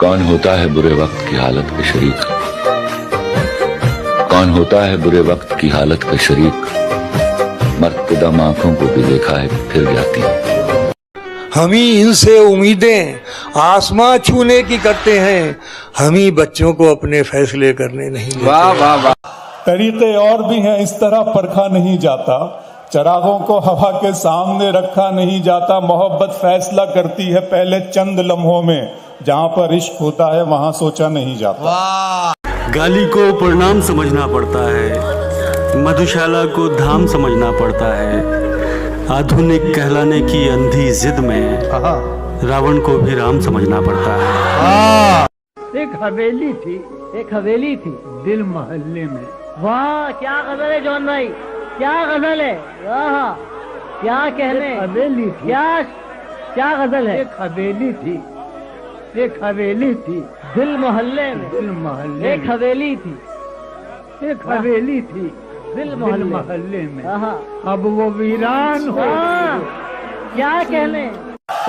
कौन होता है बुरे वक्त की हालत के शरीक? कौन होता है बुरे वक्त की हालत का शरीक? मरते दम आंखों को भी देखा है फिर जाती। हम ही इनसे उम्मीदें आसमां छूने की करते हैं, हम ही बच्चों को अपने फैसले करने नहीं देते। वाह वाह वाह। तरीके और भी हैं, इस तरह परखा नहीं जाता, चरागों को हवा के सामने रखा नहीं जाता। मोहब्बत फैसला करती है पहले चंद लम्हों में, जहां पर इश्क होता है वहां सोचा नहीं जाता। गाली को प्रणाम समझना पड़ता है, मधुशाला को धाम समझना पड़ता है। आधुनिक कहलाने की अंधी जिद में रावण को भी राम समझना पड़ता है। एक हवेली थी दिल मोहल्ले में। वाह क्या गजल है जॉन भाई, क्या गजल है, वाह क्या कहने। हवेली थी, क्या गजल है। एक हवेली थी दिल मोहल्ले में, एक हवेली थी दिल मोहल्ले में। अब वो वीरान हो, क्या कहने।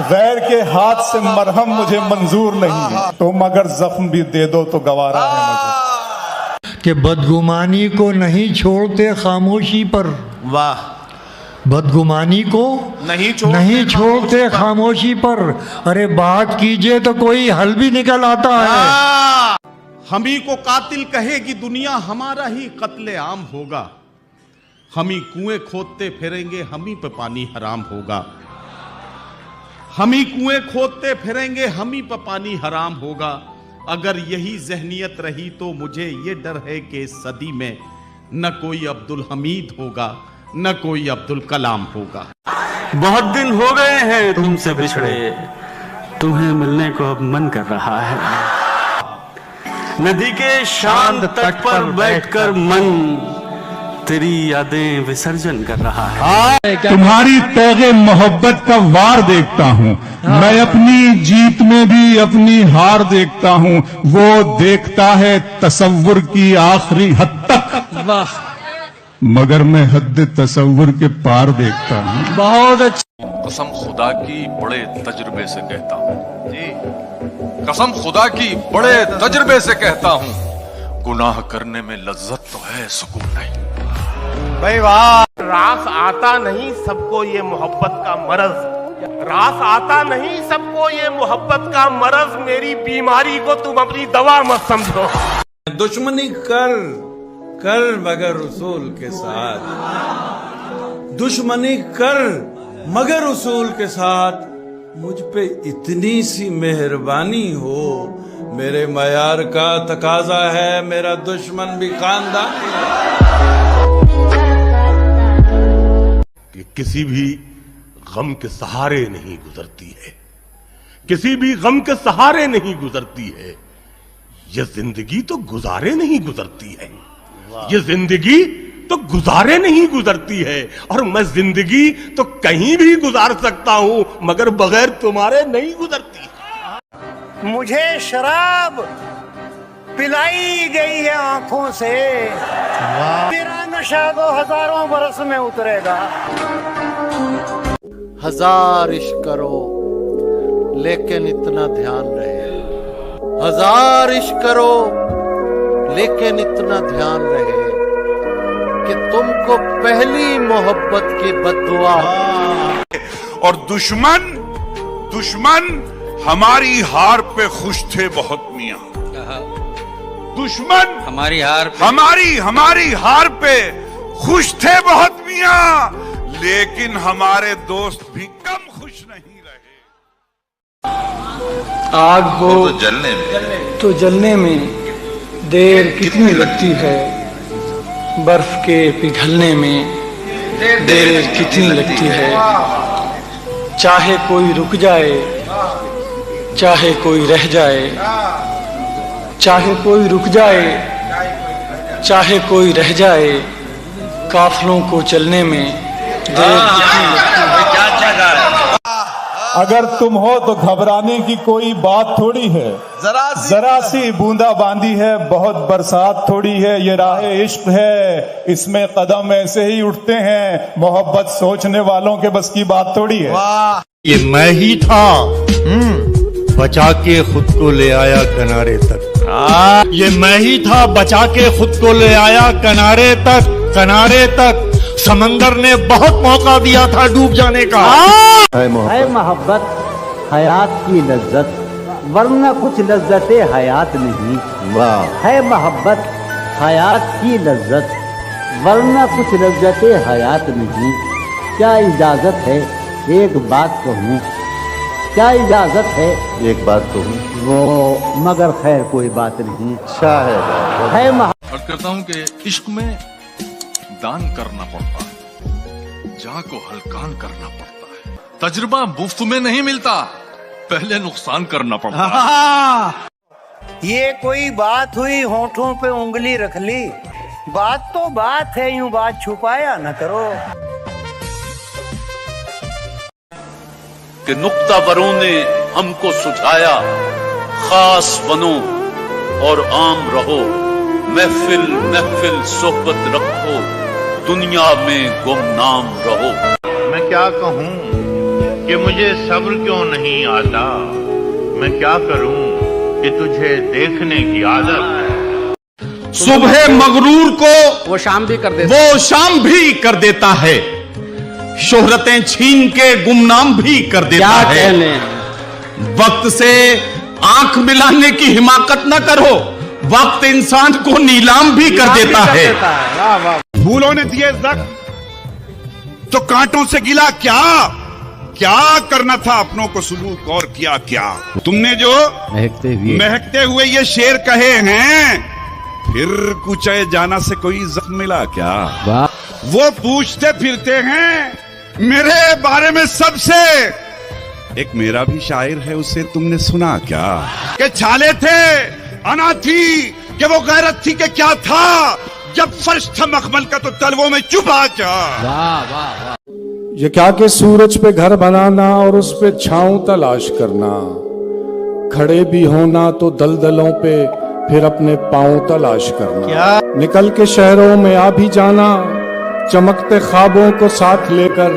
गैर के हाथ से मरहम मुझे मंजूर नहीं, तुम अगर जख्म भी दे दो तो गवारा है मुझे। कि बदगुमानी को नहीं छोड़ते खामोशी पर। वाह। बदगुमानी को नहीं छोड़ते खामोशी पर। अरे बात कीजिए तो कोई हल भी निकल आता है। हम ही को कातिल कहेगी दुनिया, हमारा ही कत्ले आम होगा। हम ही कुएं खोदते फिरेंगे, हम ही पे पानी हराम होगा। हम ही कुएं खोदते फिरेंगे, हम ही पे पानी हराम होगा। अगर यही जहनियत रही तो मुझे ये डर है कि इस सदी में न कोई अब्दुल हमीद होगा न कोई अब्दुल कलाम होगा। बहुत दिन हो गए हैं तुमसे बिछड़े, तुम्हें मिलने को अब मन कर रहा है। नदी के शांत तट पर बैठकर मन तेरी यादें विसर्जन कर रहा है। तुम्हारी तैगे मोहब्बत का वार देखता हूँ मैं, अपनी जीत में भी अपनी हार देखता हूँ। वो देखता है तसव्वुर की आखिरी हद तक, वाह मगर मैं हद तसव्वुर के पार देखता हूँ। बहुत अच्छा। कसम खुदा की बड़े तजुर्बे से कहता हूँ जी, कसम खुदा की बड़े तजुर्बे से कहता हूँ, गुनाह करने में लज्जत तो है, सुकून नहीं। भाई वाह। रास आता नहीं सबको ये मोहब्बत का मरज, रास आता नहीं सबको ये मोहब्बत का मरज। मेरी बीमारी को तुम अपनी दवा मत समझो। दुश्मनी कर मगर उसूल के साथ, दुश्मनी कर मगर उसूल के साथ। मुझ पे इतनी सी मेहरबानी हो, मेरे मयार का तकाजा है, मेरा दुश्मन भी खानदानी कि किसी भी गम के सहारे नहीं गुजरती है, किसी भी गम के सहारे नहीं गुजरती है। ये जिंदगी तो गुजारे नहीं गुजरती है, ये जिंदगी तो गुजारे नहीं गुजरती है। और मैं जिंदगी तो कहीं भी गुजार सकता हूं, मगर बगैर तुम्हारे नहीं गुजरती। मुझे शराब पिलाई गई है आंखों से, मेरा नशा तो हजारों बरस में उतरेगा। हजार इश्क करो लेकिन इतना ध्यान रहे, हजार इश्क करो लेकिन इतना ध्यान रहे कि तुमको पहली मोहब्बत की बद्दुआ। और दुश्मन हमारी हार पे खुश थे बहुत मियां। दुश्मन हमारी हार पे खुश थे बहुत मियां, लेकिन हमारे दोस्त भी कम खुश नहीं रहे। आग हो तो जलने में देर कितनी लगती है, बर्फ के पिघलने में देर कितनी लगती है। चाहे कोई रुक जाए, चाहे कोई रह जाए, चाहे कोई रुक जाए, चाहे कोई रह जाए, काफिलों को चलने में देर कितनी लगती है। अगर तुम हो तो घबराने की कोई बात थोड़ी है, जरा सी बूंदा बांदी है, बहुत बरसात थोड़ी है। ये राह इश्क है, इसमें कदम ऐसे ही उठते हैं, मोहब्बत सोचने वालों के बस की बात थोड़ी है। ये मैं ही था बचा के खुद को ले आया किनारे तक। ये मैं ही था बचा के खुद को ले आया किनारे तक, किनारे तक। समंदर ने बहुत मौका दिया था डूब जाने का। है मोहब्बत हयात की लज्जत, वरना कुछ लज्जते हयात नहीं। वाह। है मोहब्बत हयात की लज्जत, वरना कुछ लज्जते हयात नहीं। क्या इजाजत है एक बात कहूँ, क्या इजाजत है एक बात कहूँ, वो मगर खैर कोई बात नहीं। है अर्ज करता हूँ कि इश्क में दान करना पड़ता है, जा को हल्कान करना पड़ता है। तजुर्बा मुफ्त में नहीं मिलता, पहले नुकसान करना पड़ता है। ये कोई बात हुई होठों पे उंगली रख ली, बात तो बात है, यूं बात छुपाया न करो। कि नुक्तावरों ने हमको सुझाया, खास बनो और आम रहो, महफिल महफिल सोहबत रखो, दुनिया में गुमनाम रहो। मैं क्या कहूँ कि मुझे सब्र क्यों नहीं आता, मैं क्या करूँ कि तुझे देखने की आदत है। सुबह मगरूर को वो शाम भी कर देता वो शाम भी कर देता है, शोहरतें छीन के गुमनाम भी कर देता है। वक्त से आंख मिलाने की हिमाकत न करो, वक्त इंसान को नीलाम भी कर देता है। फूलों ने दिए जख्म तो कांटों से गिला क्या, क्या करना था अपनों को सलूक और किया क्या। तुमने जो महकते हुए ये शेर कहे हैं, फिर कुचाए जाना से कोई जख्म मिला क्या। वो पूछते फिरते हैं मेरे बारे में सबसे, एक मेरा भी शायर है उसे तुमने सुना क्या। के छाले थे अना थी कि वो गैरत थी कि क्या था, जब फर्श था मखमल का तो तलवों में चुभा जा। ये क्या कि सूरज पे घर बनाना और उस पे छांव तलाश करना, खड़े भी होना तो दलदलों पे फिर अपने पांव तलाश करना। निकल के शहरों में आ भी जाना, चमकते ख्वाबों को साथ लेकर,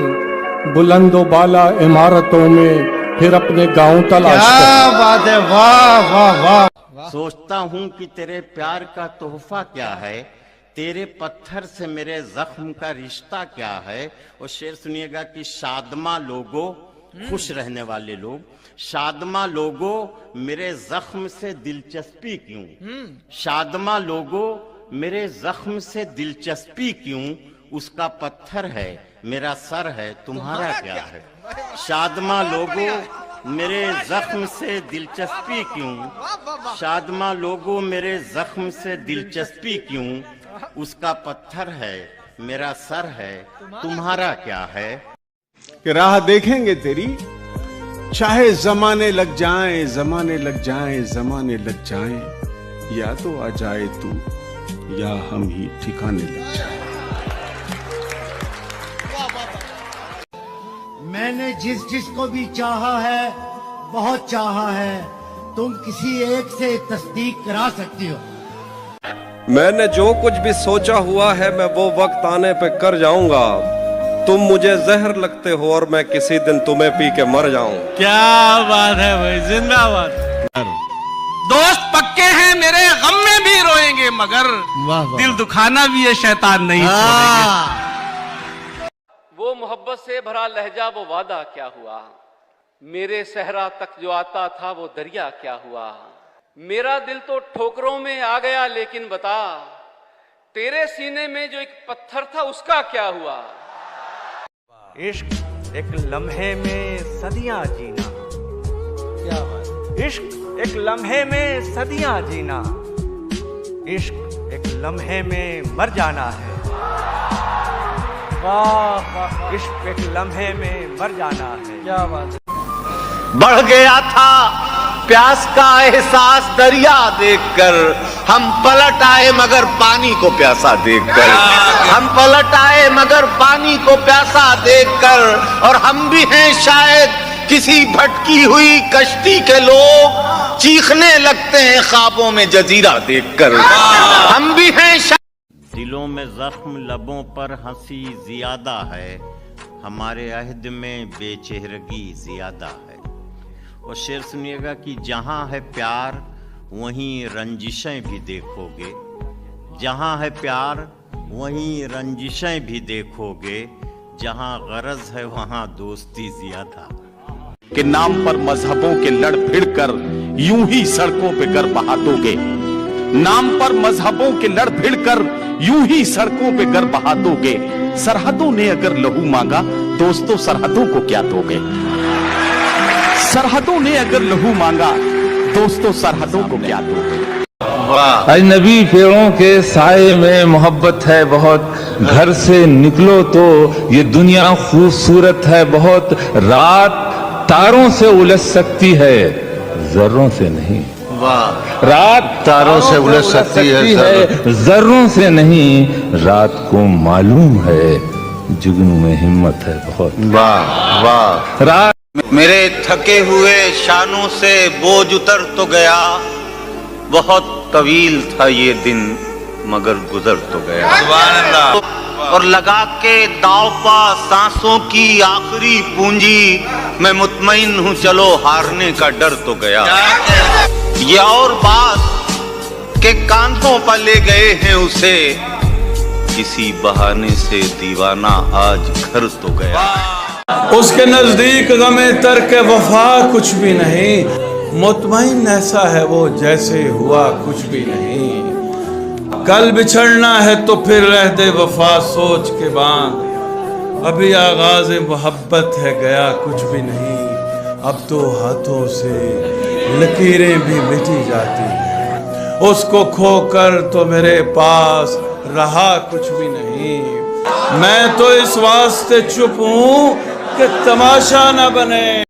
बुलंदो बाला इमारतों में फिर अपने गांव तलाश करना। बात है, वाह वाह वाह। सोचता हूँ कि तेरे प्यार का तोहफा क्या है, तेरे पत्थर से मेरे जख्म का रिश्ता क्या है। और शेर सुनिएगा कि शादमा लोगो, खुश रहने वाले लोग, शादमा लोगो मेरे जख्म से दिलचस्पी क्यों, शादमा लोगो मेरे जख्म से दिलचस्पी क्यों, उसका पत्थर है मेरा सर है, तुम्हारा क्या है। शादमा लोगो मेरे जख्म से दिलचस्पी क्यों, शादमा लोगो मेरे जख्म से दिलचस्पी क्यों, उसका पत्थर है मेरा सर है, तुम्हारा क्या है। कि राह देखेंगे तेरी, चाहे जमाने लग जाएं, जमाने लग जाएं, जमाने लग जाएं, या तो आ जाए तू या हम ही ठिकाने लग जाएं। मैंने जिस जिसको भी चाहा है बहुत चाहा है, तुम किसी एक से तस्दीक करा सकती हो। मैंने जो कुछ भी सोचा हुआ है मैं वो वक्त आने पे कर जाऊंगा। तुम मुझे जहर लगते हो और मैं किसी दिन तुम्हें पी के मर जाऊं। क्या बात है भाई, जिंदाबाद। दोस्त पक्के हैं मेरे गम में भी रोएंगे, मगर दिल दुखाना भी ये शैतान नहीं छोड़ेंगे। वो मोहब्बत से भरा लहजा वो वादा क्या हुआ, मेरे सहरा तक जो आता था वो दरिया क्या हुआ। मेरा दिल तो ठोकरों में आ गया, लेकिन बता तेरे सीने में जो एक पत्थर था उसका क्या हुआ। इश्क एक लम्हे में सदियां जीना, क्या बात। इश्क एक लम्हे में सदियां जीना, इश्क एक लम्हे में मर जाना है। वाह वाह, इश्क एक लम्हे में मर जाना है, क्या बात। बढ़ गया था प्यास का एहसास दरिया देखकर, हम पलट आए मगर पानी को प्यासा देखकर, हम पलट आए मगर पानी को प्यासा देखकर। और हम भी हैं शायद किसी भटकी हुई कश्ती के लोग, चीखने लगते हैं ख्वाबों में जजीरा देखकर। हम भी हैं दिलों में जख्म, लबों पर हंसी ज्यादा है, हमारे अहद में बेचेहरगी ज्यादा है। और शेर सुनिएगा कि जहां है प्यार वहीं रंजिशें भी देखोगे, जहां है प्यार वहीं रंजिशें भी देखोगे, जहां गरज है वहां दोस्ती ज्यादा। के नाम पर मजहबों के लड़ भिड़ कर यूं ही सड़कों पे गर बहा दोगे, नाम पर मजहबों के लड़ भिड़ कर यूं ही सड़कों पे गर बहा दोगे। सरहदों ने अगर लहू मांगा दोस्तों सरहदों को क्या दोगे, सरहदों ने अगर लहू मांगा दोस्तों सरहदों को क्या दोगे। अजनबी पेड़ों के साए में मोहब्बत है बहुत, घर से निकलो तो ये दुनिया खूबसूरत है बहुत। रात तारों से उलझ सकती है जर्रों से नहीं, रात तारों से उलझ सकती है जर्रों से नहीं। रात को मालूम है जुगनू में हिम्मत है बहुत। वाह वाह। रात मेरे थके हुए शानों से बोझ उतर तो गया, बहुत तवील था ये दिन मगर गुजर तो गया। सुभान अल्लाह। और लगा के दाव पा सांसों की आखिरी पूंजी, मैं मुतमईन हूँ चलो हारने का डर तो गया। ये और बात के कांधों पर ले गए हैं उसे, किसी बहाने से दीवाना आज घर तो गया। उसके नजदीक गमे तर्क वफा कुछ भी नहीं, मुतमईन ऐसा है वो जैसे हुआ कुछ भी नहीं। कल बिछड़ना है तो फिर रह दे वफा सोच के बांध, अभी आगाज मोहब्बत है गया कुछ भी नहीं। अब तो हाथों से लकीरें भी मिटी जाती हैं, उसको खोकर तो मेरे पास रहा कुछ भी नहीं। मैं तो इस वास्ते चुप हूं कि तमाशा न बने,